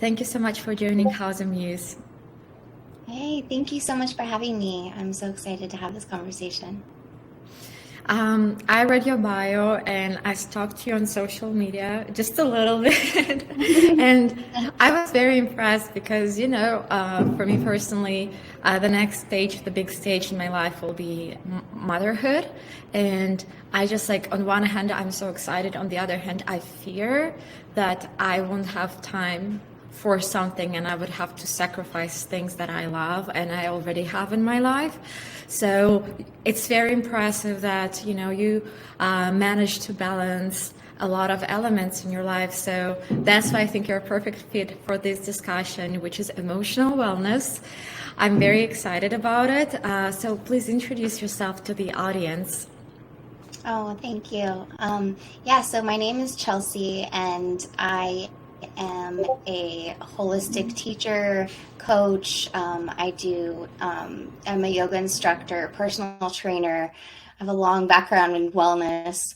Thank you so much for joining House and Muse. Hey, thank you so much for having me. I'm so excited to have this conversation. I read your bio and I stalked you on social media just a little bit. And I was very impressed because, for me personally, the next stage, the big stage in my life will be motherhood. And I just like, on one hand, I'm so excited. On the other hand, I fear that I won't have time for something and I would have to sacrifice things that I love and I already have in my life. So it's very impressive that you managed to balance a lot of elements in your life. So that's why I think you're a perfect fit for this discussion, which is emotional wellness. I'm very excited about it. So please introduce yourself to the audience. Oh, thank you. Yeah, so my name is Chelsea, and I am a holistic teacher, coach. I'm a yoga instructor, personal trainer. I have a long background in wellness.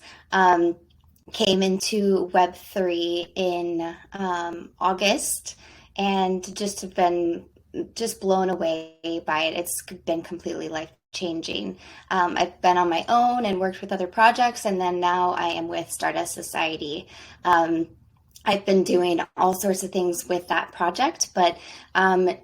Came into Web3 in August, and just have been just blown away by it. It's been completely life changing. I've been on my own and worked with other projects, and then now I am with Stardust Society. I've been doing all sorts of things with that project, but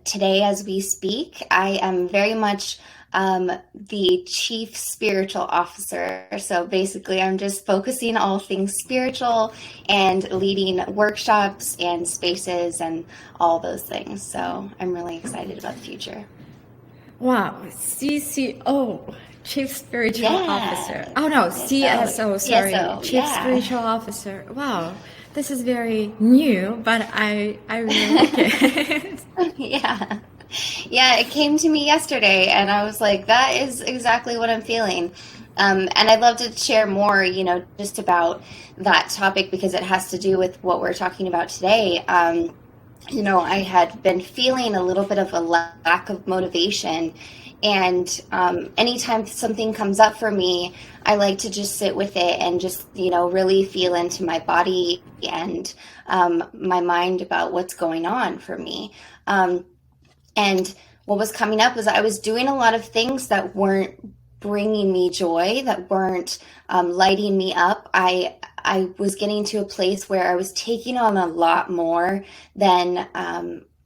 today, as we speak, I am very much the chief spiritual officer. So basically, I'm just focusing all things spiritual and leading workshops and spaces and all those things. So I'm really excited about the future. Wow, CCO, Chief Spiritual Officer. Yeah. Oh no, So, CSO, sorry, CSO, Chief yeah. Spiritual Officer. Wow, this is very new, but I really like it. Yeah. Yeah, it came to me yesterday, and I was like, that is exactly what I'm feeling. And I'd love to share more, just about that topic because it has to do with what we're talking about today. I had been feeling a little bit of a lack of motivation. And anytime something comes up for me, I like to just sit with it and just, really feel into my body and my mind about what's going on for me. And what was coming up was I was doing a lot of things that weren't bringing me joy, that weren't lighting me up. I was getting to a place where I was taking on a lot more than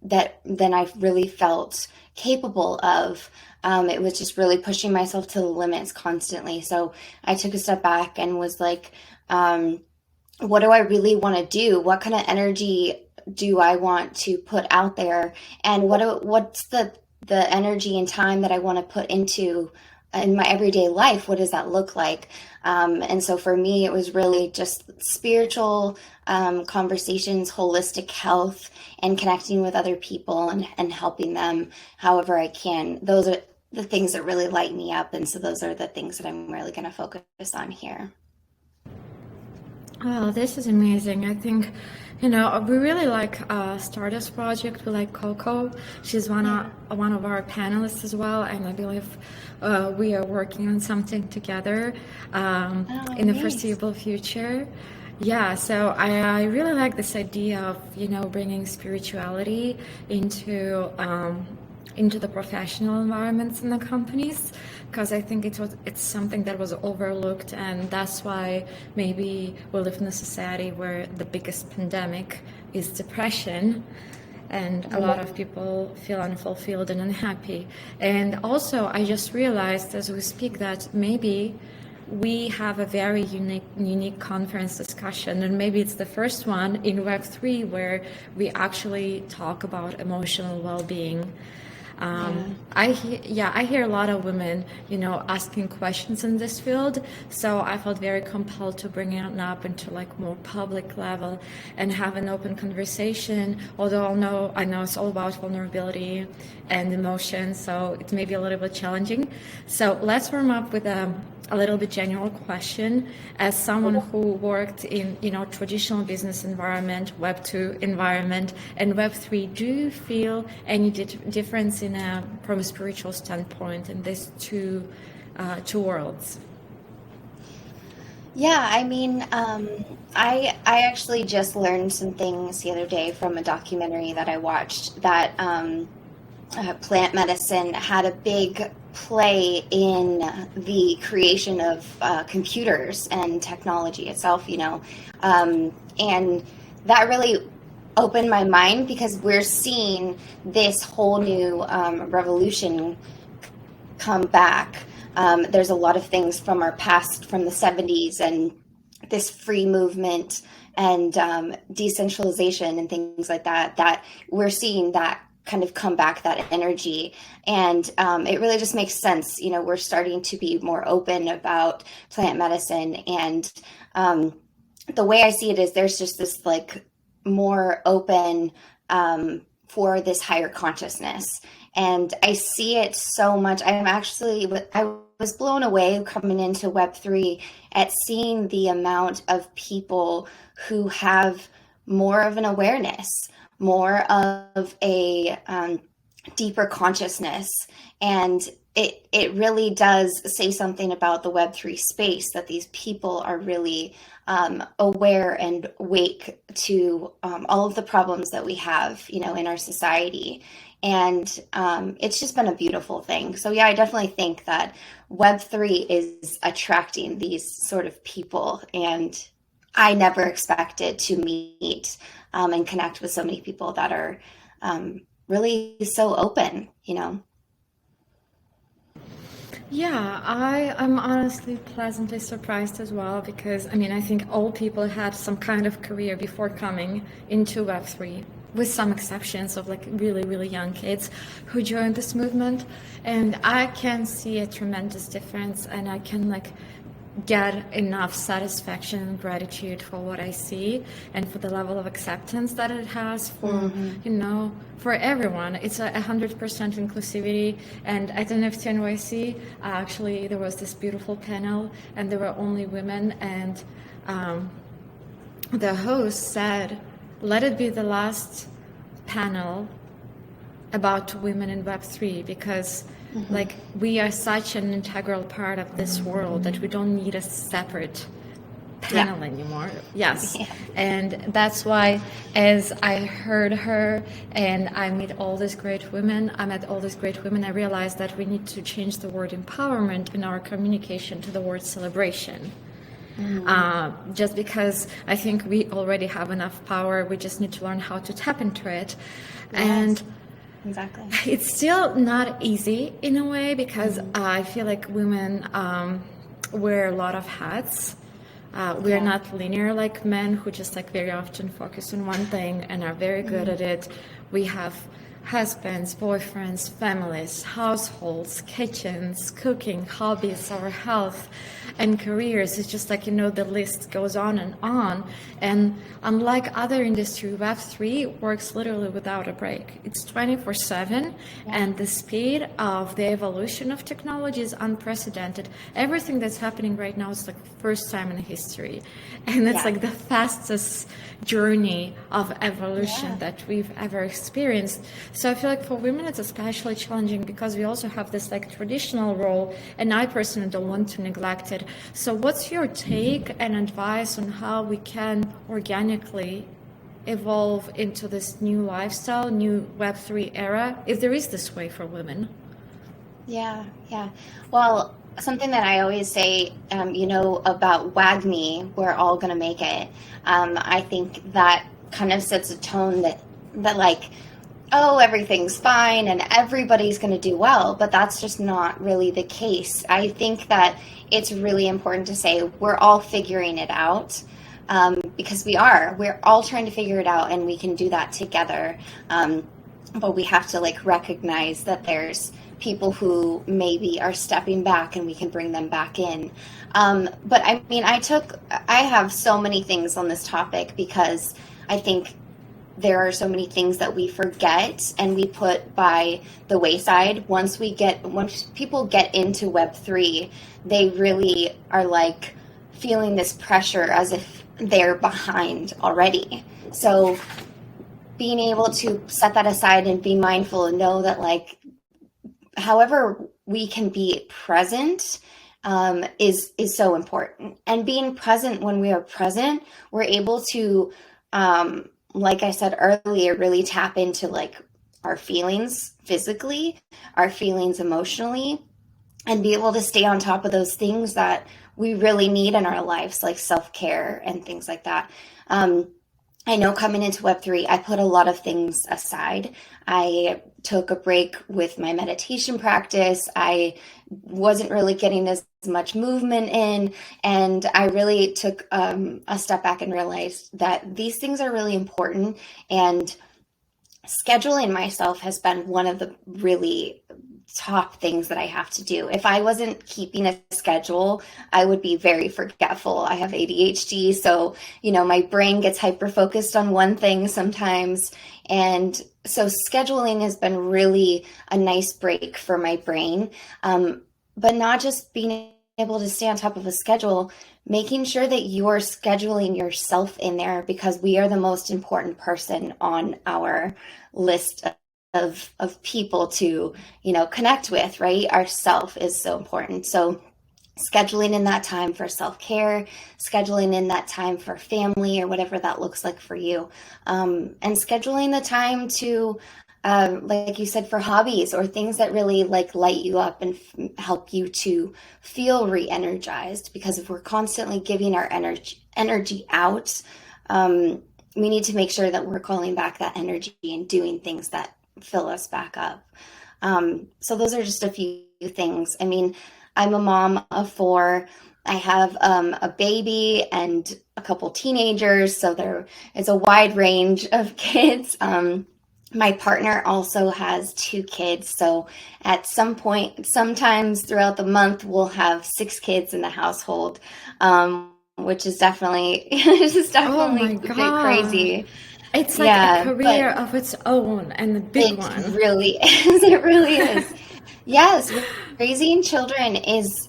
than I really felt capable of. It was just really pushing myself to the limits constantly. So I took a step back and was like, what do I really want to do? What kind of energy do I want to put out there? And what's the energy and time that I want to put into in my everyday life? What does that look like? And so for me, it was really just spiritual conversations, holistic health, and connecting with other people and helping them however I can. Those are the things that really light me up. And so those are the things that I'm really going to focus on here. Oh, this is amazing. I think, we really like Stardust Project. We like Coco. She's Yeah. one of our panelists as well, and I believe we are working on something together Oh, in the nice. foreseeable future. Yeah, so I really like this idea of, bringing spirituality into the professional environments in the companies, because I think it's something that was overlooked, and that's why maybe we live in a society where the biggest pandemic is depression, and a lot of people feel unfulfilled and unhappy. And also, I just realized as we speak that maybe we have a very unique conference discussion, and maybe it's the first one in Web3 where we actually talk about emotional well-being. Yeah. I hear a lot of women, asking questions in this field. So I felt very compelled to bring it up into like more public level and have an open conversation. Although I know it's all about vulnerability and emotion, so it may be a little bit challenging. So let's warm up with a little bit general question. As someone who worked in traditional business environment, Web2 environment, and Web3, do you feel any difference from a spiritual standpoint in these two worlds? Yeah, I mean, I actually just learned some things the other day from a documentary that I watched that plant medicine had a big play in the creation of computers and technology itself, and that really opened my mind because we're seeing this whole new revolution come back. There's a lot of things from our past, from the 70s, and this free movement and decentralization and things like that, that we're seeing that kind of come back, that energy. And it really just makes sense. We're starting to be more open about plant medicine. And the way I see it is there's just this like more open for this higher consciousness. And I see it so much. I was blown away coming into Web3 at seeing the amount of people who have more of an awareness, more of a deeper consciousness. And it really does say something about the Web3 space, that these people are really aware and awake to all of the problems that we have, in our society. And it's just been a beautiful thing. So yeah, I definitely think that Web3 is attracting these sort of people. And I never expected to meet and connect with so many people that are really so open. Yeah, I am honestly pleasantly surprised as well because I think all people had some kind of career before coming into Web3, with some exceptions of like really, really young kids who joined this movement. And I can see a tremendous difference, and I can like get enough satisfaction and gratitude for what I see and for the level of acceptance that it has for, for everyone. It's 100% inclusivity. And at NFT NYC, actually, there was this beautiful panel and there were only women. And the host said, let it be the last panel about women in Web3 because like we are such an integral part of this world that we don't need a separate panel anymore. Yes. Yeah. And that's why as I heard her and I met all these great women, I realized that we need to change the word empowerment in our communication to the word celebration. Just because I think we already have enough power, we just need to learn how to tap into it. Yes. And exactly. It's still not easy in a way because I feel like women wear a lot of hats. We are not linear like men who just like very often focus on one thing and are very good at it. We have husbands, boyfriends, families, households, kitchens, cooking, hobbies, our health and careers. It's just like, the list goes on. And unlike other industry, Web3 works literally without a break. It's 24/7 and the speed of the evolution of technology is unprecedented. Everything that's happening right now is like first time in history. And it's like the fastest journey of evolution that we've ever experienced. So I feel like for women it's especially challenging because we also have this like traditional role, and I personally don't want to neglect it. So what's your take and advice on how we can organically evolve into this new lifestyle, new Web3 era, if there is this way for women? Yeah. Well, something that I always say, about WAGMI, we're all going to make it. I think that kind of sets a tone that like, oh, everything's fine and everybody's going to do well, but that's just not really the case. I think that it's really important to say we're all figuring it out, because we're all trying to figure it out, and we can do that together. But we have to like recognize that there's people who maybe are stepping back and we can bring them back in. But I mean, I have so many things on this topic because I think there are so many things that we forget and we put by the wayside. Once people get into Web3, they really are like feeling this pressure as if they're behind already. So being able to set that aside and be mindful and know that like, however we can be present is so important. And being present when we are present, we're able to, like I said earlier, really tap into like our feelings physically, our feelings emotionally, and be able to stay on top of those things that we really need in our lives, like self-care and things like that. I know coming into Web3, I put a lot of things aside. I took a break with my meditation practice. I wasn't really getting as much movement in. And I really took a step back and realized that these things are really important. And scheduling myself has been one of the really top things that I have to do. If I wasn't keeping a schedule, I would be very forgetful. I have ADHD, so my brain gets hyper focused on one thing sometimes. And so scheduling has been really a nice break for my brain. But not just being able to stay on top of a schedule, making sure that you're scheduling yourself in there, because we are the most important person on our list of people to connect with, right? Our self is so important. So scheduling in that time for self-care, scheduling in that time for family or whatever that looks like for you, and scheduling the time to like you said, for hobbies or things that really like light you up and help you to feel re-energized. Because if we're constantly giving our energy out, we need to make sure that we're calling back that energy and doing things that fill us back up. So those are just a few things. I mean, I'm a mom of 4. I have a baby and a couple teenagers, so there is a wide range of kids. My partner also has 2 kids, so at some point, sometimes throughout the month, we'll have 6 kids in the household, which is definitely Oh my a bit God. crazy. It's like a Yeah, career but of its own and a big it one. really is. It really is. Yes, raising children is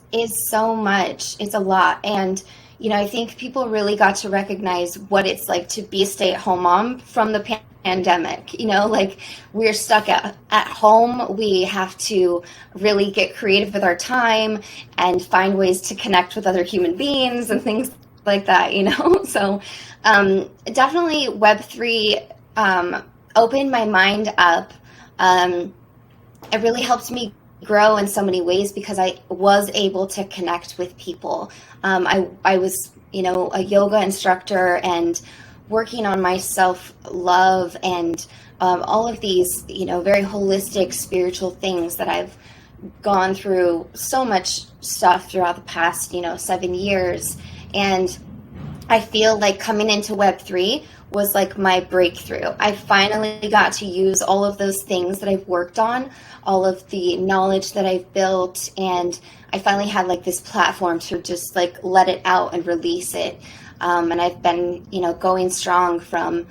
so much. It's a lot. And I think people really got to recognize what it's like to be a stay-at-home mom from the pandemic. Like we're stuck at home. We have to really get creative with our time and find ways to connect with other human beings and things like that. So definitely Web3 opened my mind up. It really helped me grow in so many ways because I was able to connect with people. I was, a yoga instructor and working on my self-love and all of these, very holistic spiritual things that I've gone through so much stuff throughout the past, 7 years. And I feel like coming into Web3 was like my breakthrough. I finally got to use all of those things that I've worked on, all of the knowledge that I've built, and I finally had like this platform to just like let it out and release it. And I've been, going strong from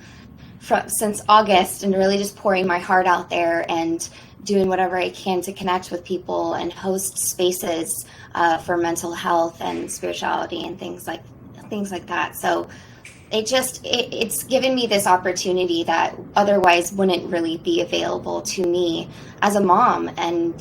since August and really just pouring my heart out there and doing whatever I can to connect with people and host spaces for mental health and spirituality and things like that. So it's given me this opportunity that otherwise wouldn't really be available to me as a mom, and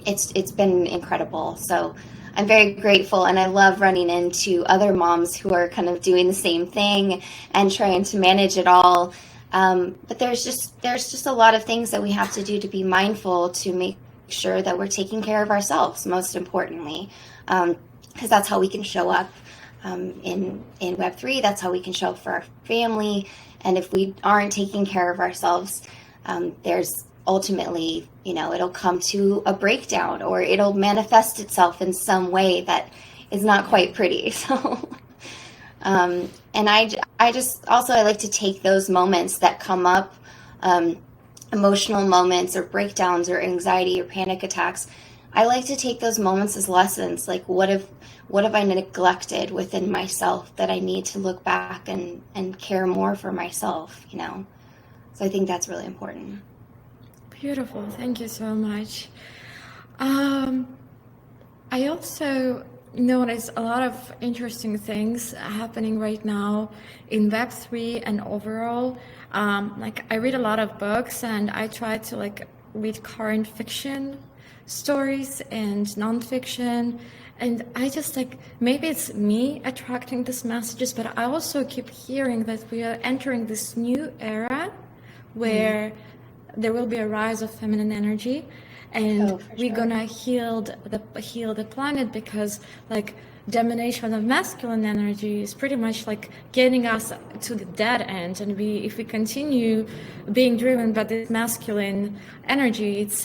it's been incredible. So I'm very grateful, and I love running into other moms who are kind of doing the same thing and trying to manage it all. But there's just a lot of things that we have to do to be mindful to make sure that we're taking care of ourselves, most importantly, because that's how we can show up in Web3. That's how we can show up for our family. And if we aren't taking care of ourselves, there's ultimately, it'll come to a breakdown or it'll manifest itself in some way that is not quite pretty. So, and I just also, I like to take those moments that come up, emotional moments or breakdowns or anxiety or panic attacks. I like to take those moments as lessons. Like, what have I neglected within myself that I need to look back and care more for myself, So I think that's really important. Beautiful. Thank you so much. I also notice a lot of interesting things happening right now in Web3 and overall. Like I read a lot of books and I try to like read current fiction stories and nonfiction. And I just like, maybe it's me attracting these messages, but I also keep hearing that we are entering this new era where there will be a rise of feminine energy, and we're gonna heal the planet, because like domination of masculine energy is pretty much like getting us to the dead end. And if we continue being driven by this masculine energy, it's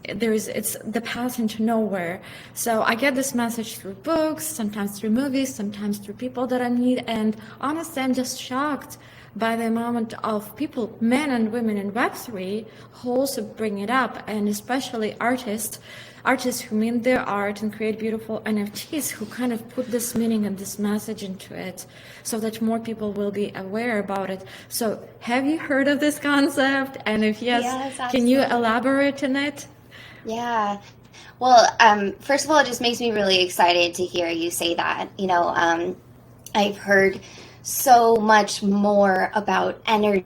the path into nowhere. So I get this message through books, sometimes through movies, sometimes through people that I meet, and honestly I'm just shocked by the amount of people, men and women in Web3, who also bring it up, and especially artists who mean their art and create beautiful NFTs, who kind of put this meaning and this message into it so that more people will be aware about it. So have you heard of this concept? And if yes, can you elaborate on it? Yeah. Well, first of all, it just makes me really excited to hear you say that. I've heard so much more about energy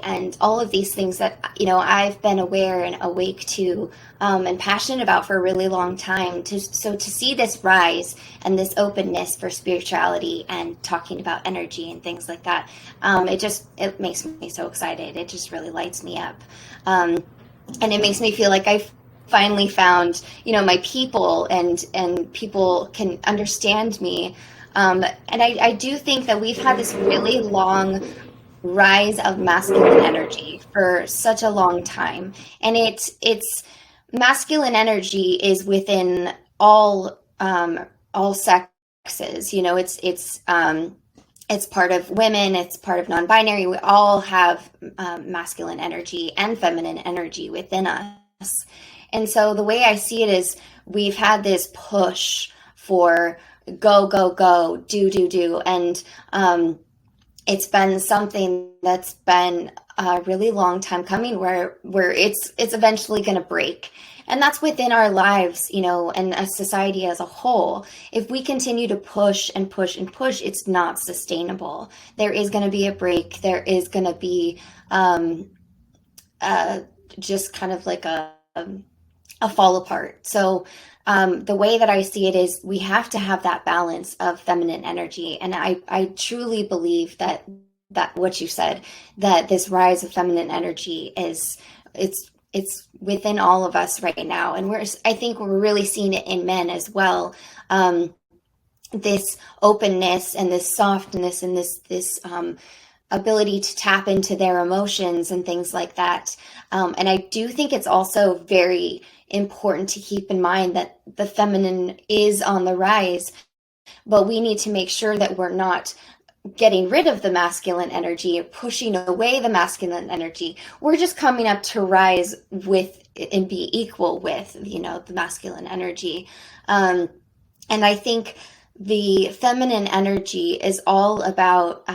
and all of these things that, I've been aware and awake to and passionate about for a really long time. So to see this rise and this openness for spirituality and talking about energy and things like that, it makes me so excited. It just really lights me up. And it makes me feel like I've finally found, my people, and people can understand me. And I do think that we've had this really long rise of masculine energy for such a long time. And it's masculine energy is within all sexes. It's part of women, it's part of non-binary. We all have masculine energy and feminine energy within us. And so the way I see it is we've had this push for go, go, go, do. And it's been something that's been a really long time coming where it's eventually going to break. And that's within our lives, and a society as a whole. If we continue to push and push and push, it's not sustainable. There is going to be a break. There is going to be just kind of like a fall apart. So the way that I see it is we have to have that balance of feminine energy. And I truly believe that what you said, that this rise of feminine energy it's within all of us right now. And I think we're really seeing it in men as well. This openness and this softness and this ability to tap into their emotions and things like that. And I do think it's also very important to keep in mind that the feminine is on the rise, but we need to make sure that we're not getting rid of the masculine energy or pushing away the masculine energy. We're just coming up to rise with and be equal with, the masculine energy. And I think the feminine energy is all about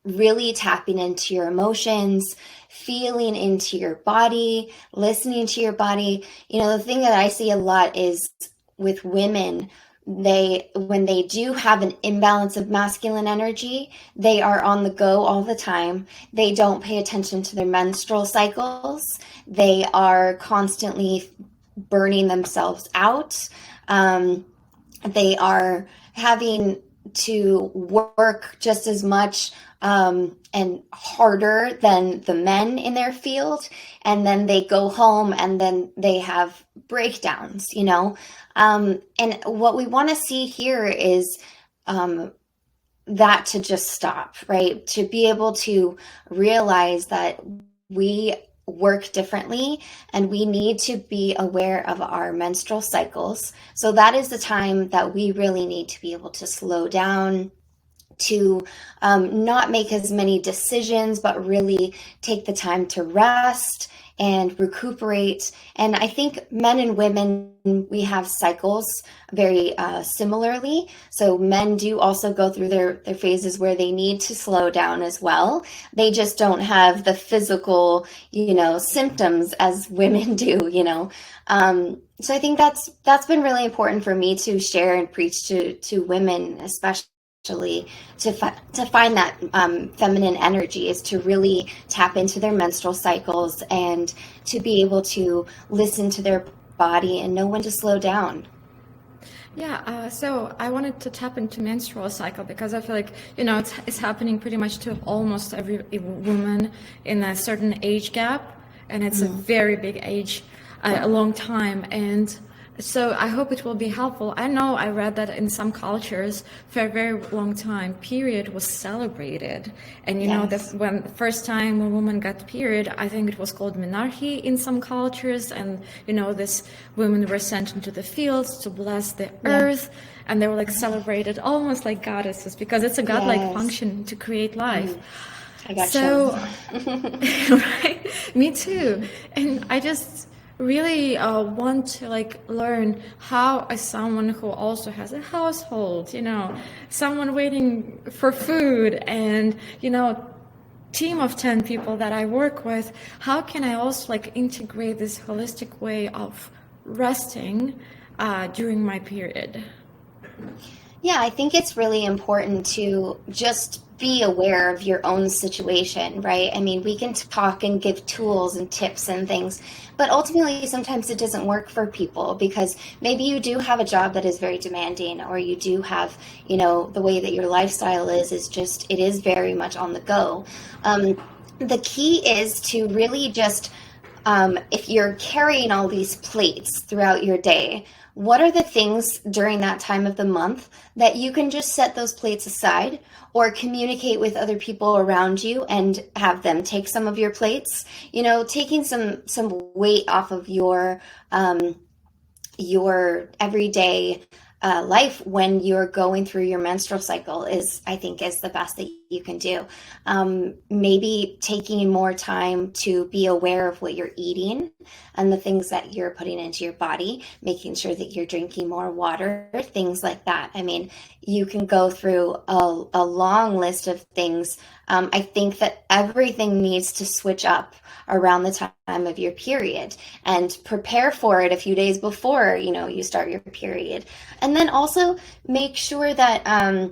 really tapping into your emotions, feeling into your body, listening to your body. The thing that I see a lot is with women, when they do have an imbalance of masculine energy, they are on the go all the time. They don't pay attention to their menstrual cycles. They are constantly burning themselves out. They are having to work just as much and harder than the men in their field. And then they go home and then they have breakdowns, and what we want to see here is that to just stop, right? To be able to realize that we work differently and we need to be aware of our menstrual cycles. So that is the time that we really need to be able to slow down, to not make as many decisions, but really take the time to rest and recuperate. And I think men and women, we have cycles very similarly. So men do also go through their phases where they need to slow down as well. They just don't have the physical, symptoms as women do, So I think that's been really important for me to share and preach to women, especially especially to find that feminine energy, is to really tap into their menstrual cycles and to be able to listen to their body and know when to slow down. Yeah, so I wanted to tap into menstrual cycle because I feel like, it's happening pretty much to almost every woman in a certain age gap, and it's a very big age, a long time. And so I hope it will be helpful. I know I read that in some cultures for a very long time, period was celebrated. And Yes. when the first time a woman got period, I think it was called menarche in some cultures. And, this women were sent into the fields to bless the earth. And they were like celebrated almost like goddesses because it's a godlike Yes. function to create life. I got So, chills. right, me too. And I just really want to learn how, as someone who also has a household, someone waiting for food, and team of 10 people that I work with, how can I also integrate this holistic way of resting during my period? Yeah, I think it's really important to just be aware of your own situation, right? I mean, we can talk and give tools and tips and things, but ultimately sometimes it doesn't work for people because maybe you do have a job that is very demanding, or you do have, the way that your lifestyle is just, it is very much on the go. The key is to really just, if you're carrying all these plates throughout your day, what are the things during that time of the month that you can just set those plates aside, or communicate with other people around you and have them take some of your plates? Taking some weight off of your everyday life when you're going through your menstrual cycle I think is the best that you can do. Maybe taking more time to be aware of what you're eating and the things that you're putting into your body, making sure that you're drinking more water, things like that. I mean, you can go through a long list of things. I think that everything needs to switch up around the time of your period, and prepare for it a few days before, you start your period. And then also make sure that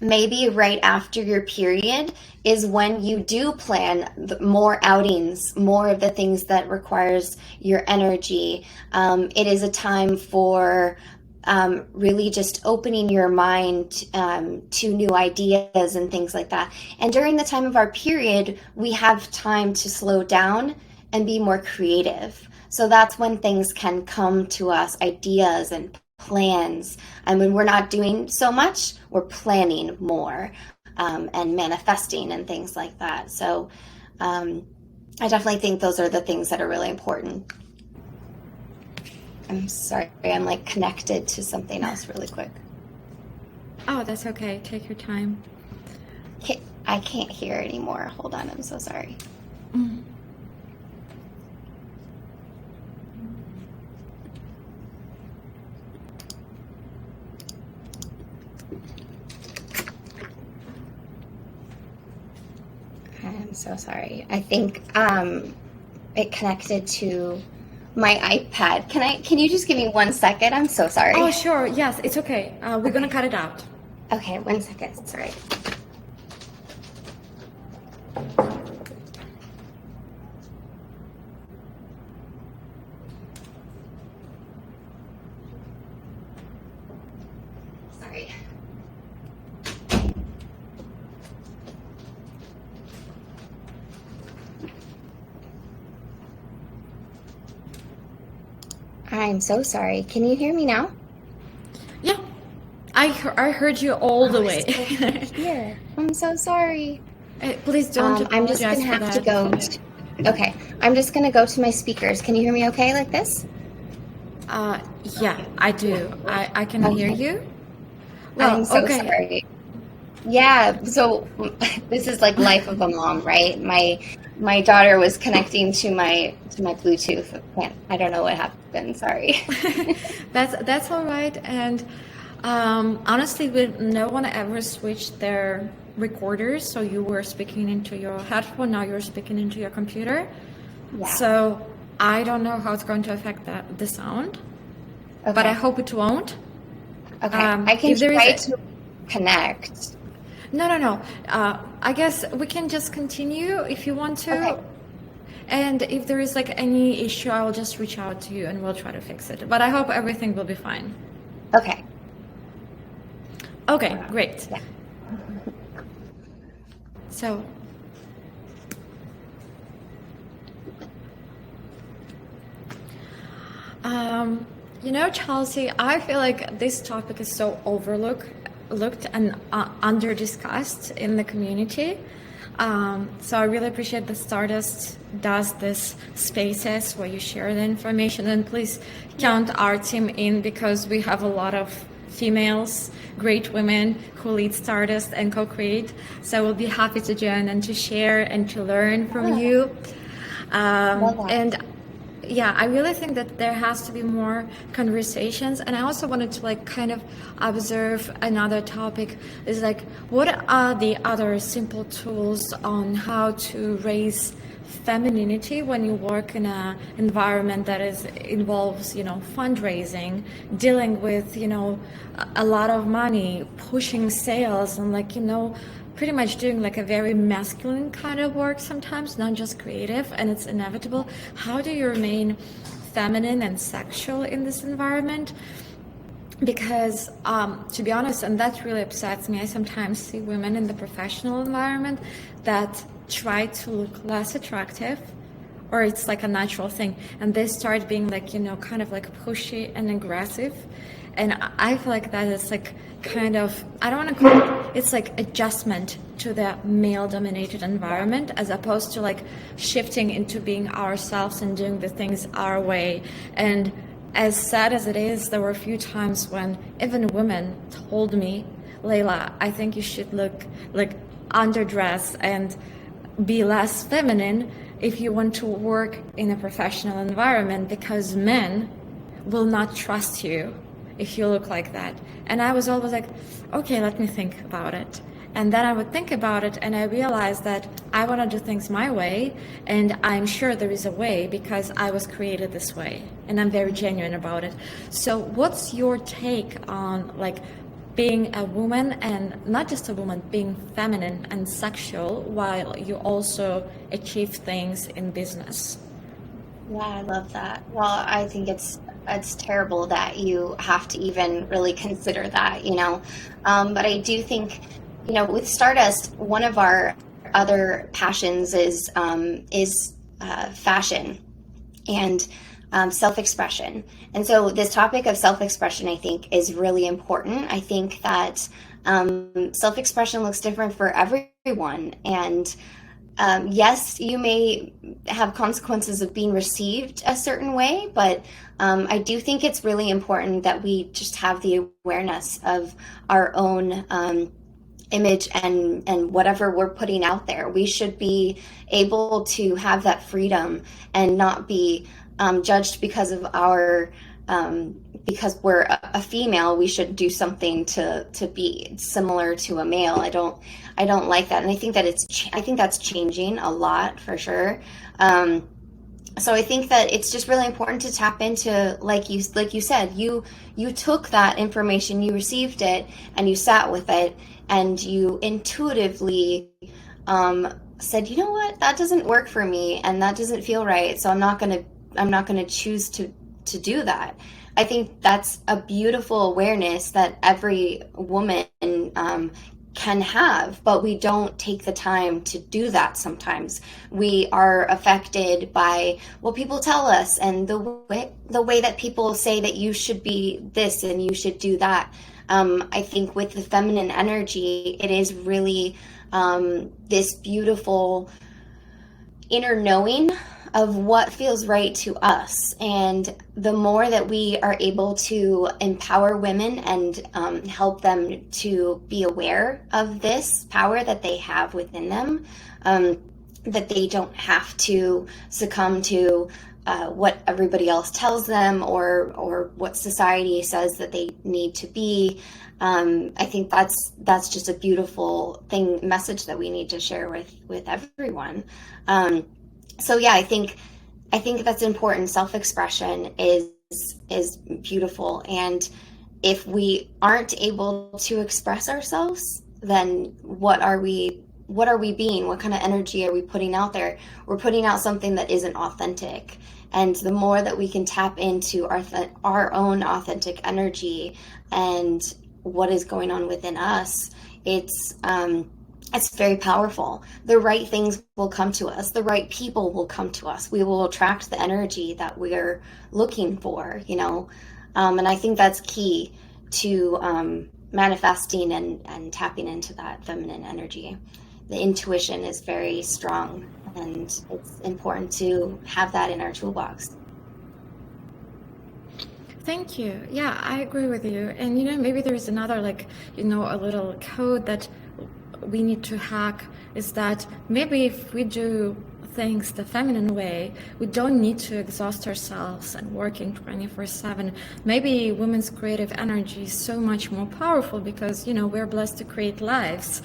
maybe right after your period is when you do plan more outings, more of the things that requires your energy. It is a time for really just opening your mind to new ideas and things like that. And during the time of our period, we have time to slow down and be more creative. So that's when things can come to us, ideas and plans. And when we're not doing so much, we're planning more and manifesting and things like that. So I definitely think those are the things that are really important. I'm sorry, I'm connected to something else really quick. Oh, that's okay. Take your time. I can't hear anymore. Hold on, I'm so sorry. I'm so sorry. I think it connected to my iPad. Can you just give me 1 second? I'm so sorry. Oh, sure. Yes, it's okay. We're gonna cut it out. Okay, 1 second. Sorry. Sorry. I'm so sorry. Can you hear me now? Yeah, I heard you all the way. Here. I'm so sorry. Please don't I'm just apologize gonna for have to that. go. Okay, I'm just gonna go to my speakers. Can you hear me okay like this? Yeah, I do. I can hear you. Well, I'm so okay. sorry. Yeah, so this is like life of a mom, right? My daughter was connecting to my Bluetooth. I don't know what happened. Sorry. That's all right. And honestly, no one ever switched their recorders. So you were speaking into your headphone, now you're speaking into your computer. Yeah. So I don't know how it's going to affect the sound, Okay. but I hope it won't. Okay. I can try to connect. No. I guess we can just continue if you want to. Okay. And if there is like any issue, I will just reach out to you and we'll try to fix it. But I hope everything will be fine. Okay. Okay, great. Yeah. So, Chelsea, I feel like this topic is so looked and under discussed in the community. So I really appreciate that Stardust does this spaces where you share the information, and please count our team in because we have a lot of females, great women who lead Stardust and co-create. So we'll be happy to join and to share and to learn from you. And yeah, I really think that there has to be more conversations. And I also wanted to like kind of observe another topic is like, what are the other simple tools on how to raise femininity when you work in an environment that involves, fundraising, dealing with, a lot of money, pushing sales and pretty much doing like a very masculine kind of work sometimes, not just creative, and it's inevitable. How do you remain feminine and sexual in this environment? Because to be honest, and that really upsets me, I sometimes see women in the professional environment that try to look less attractive, or it's like a natural thing, and they start being like, kind of like pushy and aggressive. And I feel like that is like kind of, I don't want to call it, it's like adjustment to the male dominated environment as opposed to like shifting into being ourselves and doing the things our way. And as sad as it is, there were a few times when even women told me, Layla, I think you should look like underdress and be less feminine if you want to work in a professional environment, because men will not trust you if you look like that. And I was always like, okay, let me think about it. And then I would think about it and I realized that I want to do things my way, and I'm sure there is a way because I was created this way and I'm very genuine about it. So what's your take on like being a woman, and not just a woman, being feminine and sexual while you also achieve things in business? Yeah, I love that. Well, I think it's terrible that you have to even really consider that, But I do think, with Stardust, one of our other passions is fashion and self-expression. And so this topic of self-expression, I think, is really important. I think that self-expression looks different for everyone. And yes, you may have consequences of being received a certain way, but I do think it's really important that we just have the awareness of our own image and whatever we're putting out there. We should be able to have that freedom and not be judged because of our because we're a female. We should do something to be similar to a male. I don't like that, and I think that I think that's changing a lot for sure. So I think that it's just really important to tap into, like you said, you took that information, you received it, and you sat with it, and you intuitively said, you know what, that doesn't work for me, and that doesn't feel right. So I'm not gonna choose to do that. I think that's a beautiful awareness that every woman can have, but we don't take the time to do that sometimes. We are affected by what people tell us and the way that people say that you should be this and you should do that. I think with the feminine energy, it is really this beautiful inner knowing of what feels right to us. And the more that we are able to empower women and help them to be aware of this power that they have within them, that they don't have to succumb to what everybody else tells them or what society says that they need to be. I think that's just a beautiful message that we need to share with everyone. So yeah, I think that's important. Self-expression is beautiful, and if we aren't able to express ourselves, then what are we being? What kind of energy are we putting out there? We're putting out something that isn't authentic. And the more that we can tap into our own authentic energy and what is going on within us, it's very powerful. The right things will come to us. The right people will come to us. We will attract the energy that we're looking for, you know. And I think that's key to manifesting and tapping into that feminine energy. The intuition is very strong, and it's important to have that in our toolbox. Thank you. Yeah, I agree with you. And you know, maybe there's another, like, you know, a little code that we need to hack, is that maybe if we do things the feminine way, we don't need to exhaust ourselves and working 24/7. Maybe women's creative energy is so much more powerful because, you know, we're blessed to create lives.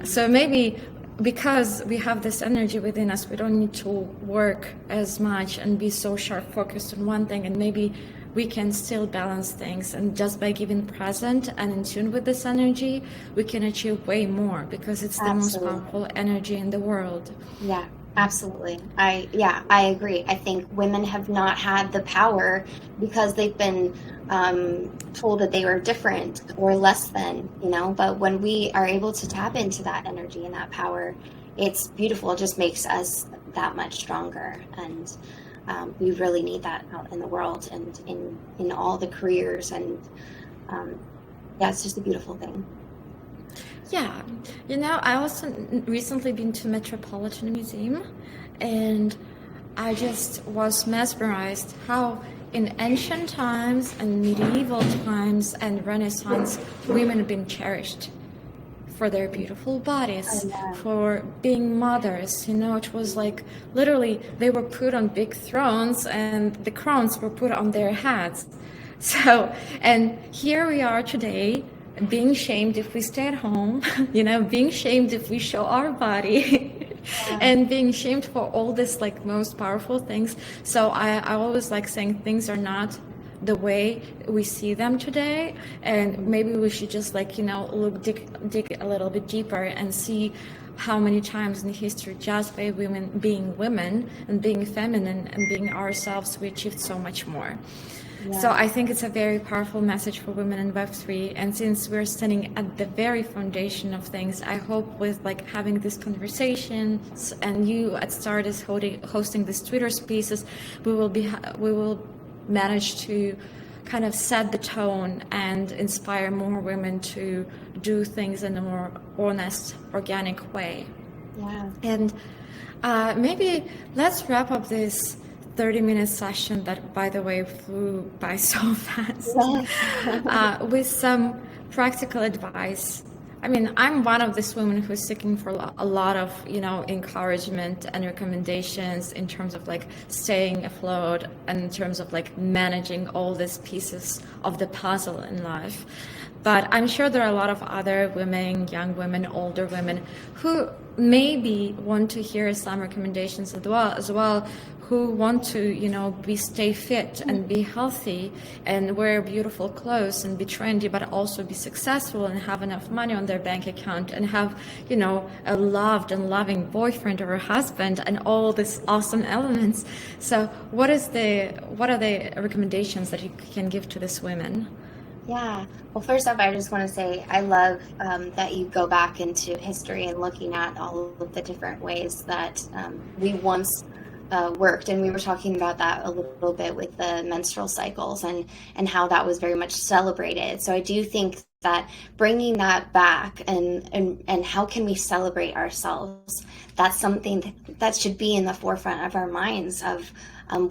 So maybe because we have this energy within us, we don't need to work as much and be so sharp focused on one thing, and maybe we can still balance things, and just by giving present and in tune with this energy, we can achieve way more because it's the most powerful energy in the world. Yeah, absolutely. I agree. I think women have not had the power because they've been told that they were different or less than, you know, but when we are able to tap into that energy and that power, it's beautiful. It just makes us that much stronger. And we really need that out in the world and in all the careers. And yeah, it's just a beautiful thing. Yeah, you know, I also recently been to Metropolitan Museum, and I just was mesmerized how in ancient times and medieval times and Renaissance, women have been cherished for their beautiful bodies, for being mothers. You know, it was like literally they were put on big thrones and the crowns were put on their heads. So, and here we are today, being shamed if we stay at home, you know, being shamed if we show our body, and being shamed for all this like most powerful things. So I always like saying things are not the way we see them today, and maybe we should just like, you know, dig a little bit deeper and see how many times in history, just by women being women and being feminine and being ourselves, we achieved so much more. So I think it's a very powerful message for women in Web3. And since we're standing at the very foundation of things, I hope with like having these conversations and you at Stardust hosting these Twitter spaces, we will manage to kind of set the tone and inspire more women to do things in a more honest, organic way. Yeah. And maybe let's wrap up this 30-minute session that, by the way, flew by so fast, with some practical advice. I mean, I'm one of these women who's seeking for a lot of, you know, encouragement and recommendations in terms of like staying afloat and in terms of like managing all these pieces of the puzzle in life. But I'm sure there are a lot of other women, young women, older women, who maybe want to hear some recommendations as well, who want to, you know, stay fit and be healthy and wear beautiful clothes and be trendy, but also be successful and have enough money on their bank account and have, you know, a loved and loving boyfriend or a husband and all these awesome elements. So what are the recommendations that you can give to these women? Yeah. Well, first off, I just want to say I love that you go back into history and looking at all of the different ways that we once worked, and we were talking about that a little bit with the menstrual cycles and how that was very much celebrated. So I do think that bringing that back and how can we celebrate ourselves, that's something that should be in the forefront of our minds of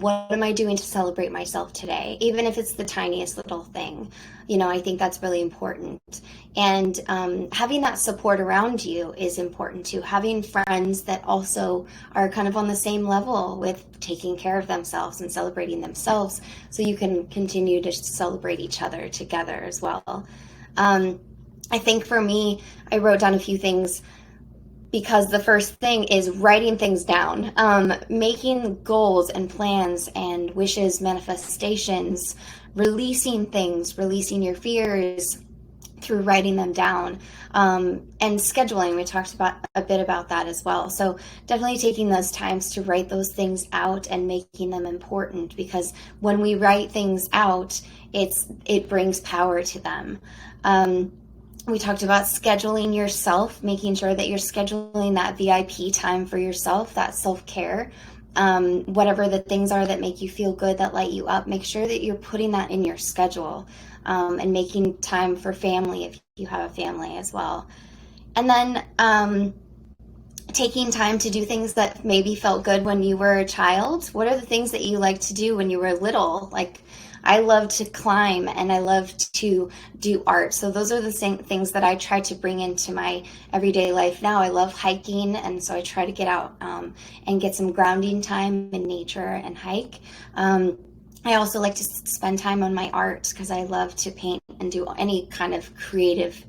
what am I doing to celebrate myself today, even if it's the tiniest little thing. You know, I think that's really important. And having that support around you is important too. Having friends that also are kind of on the same level with taking care of themselves and celebrating themselves, so you can continue to celebrate each other together as well. I think for me, I wrote down a few things. because the first thing is writing things down, making goals and plans and wishes, manifestations, releasing things, releasing your fears through writing them down, and scheduling. We talked about a bit about that as well. So definitely taking those times to write those things out and making them important, because when we write things out, it brings power to them. We talked about scheduling yourself, making sure that you're scheduling that VIP time for yourself, that self-care. Whatever the things are that make you feel good, that light you up, make sure that you're putting that in your schedule, and making time for family if you have a family as well. And then taking time to do things that maybe felt good when you were a child. What are the things that you liked to do when you were little? Like, I love to climb and I love to do art. So those are the same things that I try to bring into my everyday life now. I love hiking, and so I try to get out and get some grounding time in nature and hike. I also like to spend time on my art because I love to paint and do any kind of creative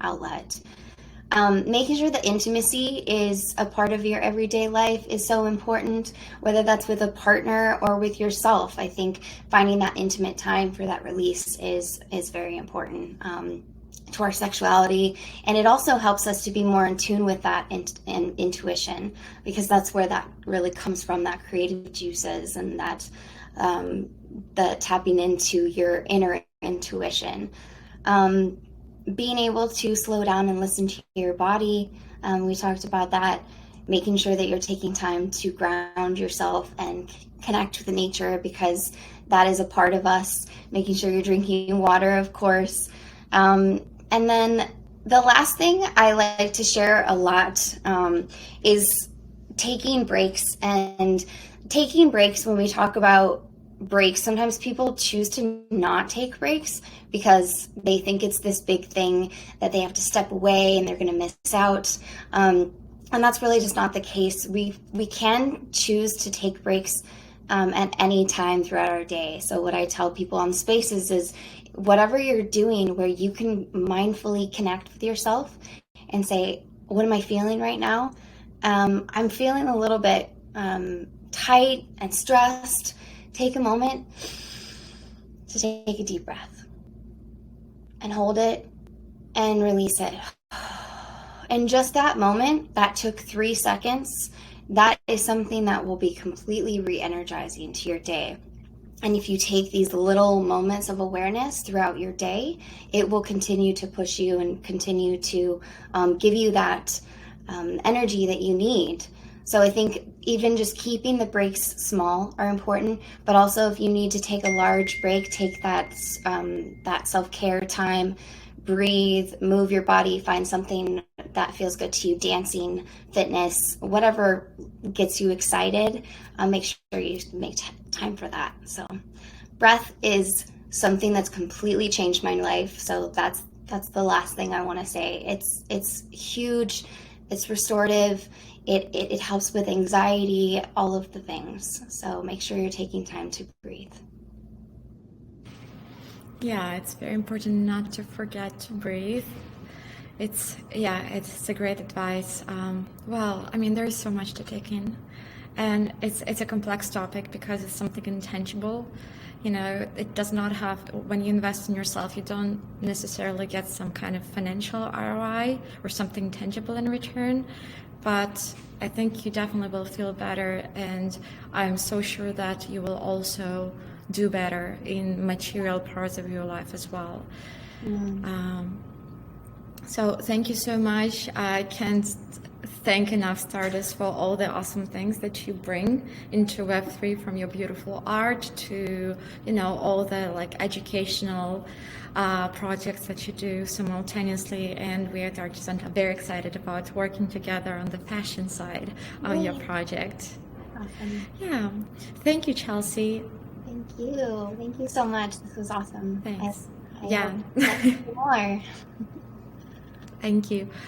outlet. Making sure that intimacy is a part of your everyday life is so important, whether that's with a partner or with yourself. I think finding that intimate time for that release is very important to our sexuality. And it also helps us to be more in tune with that and intuition, because that's where that really comes from, that creative juices and that the tapping into your inner intuition. Being able to slow down and listen to your body. We talked about that, making sure that you're taking time to ground yourself and connect with nature, because that is a part of us. Making sure you're drinking water, of course. And then the last thing I like to share a lot is taking breaks. And taking breaks, when we talk about breaks, sometimes people choose to not take breaks because they think it's this big thing that they have to step away and they're going to miss out. And that's really just not the case. We can choose to take breaks at any time throughout our day. So what I tell people on Spaces is, whatever you're doing where you can mindfully connect with yourself and say, what am I feeling right now? I'm feeling a little bit tight and stressed. Take a moment to take a deep breath and hold it and release it. And just that moment, that took 3 seconds, that is something that will be completely re-energizing to your day. And if you take these little moments of awareness throughout your day, it will continue to push you and continue to give you that energy that you need. So I think even just keeping the breaks small are important, but also if you need to take a large break, take that self-care time, breathe, move your body, find something that feels good to you, dancing, fitness, whatever gets you excited, make sure you make time for that. So breath is something that's completely changed my life. So that's the last thing I want to say. It's huge. It's restorative. It helps with anxiety, all of the things. So make sure you're taking time to breathe. Yeah, it's very important not to forget to breathe. It's a great advice. Well, I mean, there is so much to take in, and it's a complex topic because it's something intangible. You know, it does not have, when you invest in yourself, you don't necessarily get some kind of financial ROI or something tangible in return, but I think you definitely will feel better, and I'm so sure that you will also do better in material parts of your life as well. So thank you so much. I can't thank enough Stardust for all the awesome things that you bring into Web3, from your beautiful art to, you know, all the like educational projects that you do simultaneously. And we at Artisan are very excited about working together on the fashion side of your project. Awesome. Yeah. Thank you, Chelsea. Thank you. Thank you so much. This was awesome. Thanks. I Yeah. hope more. Thank you.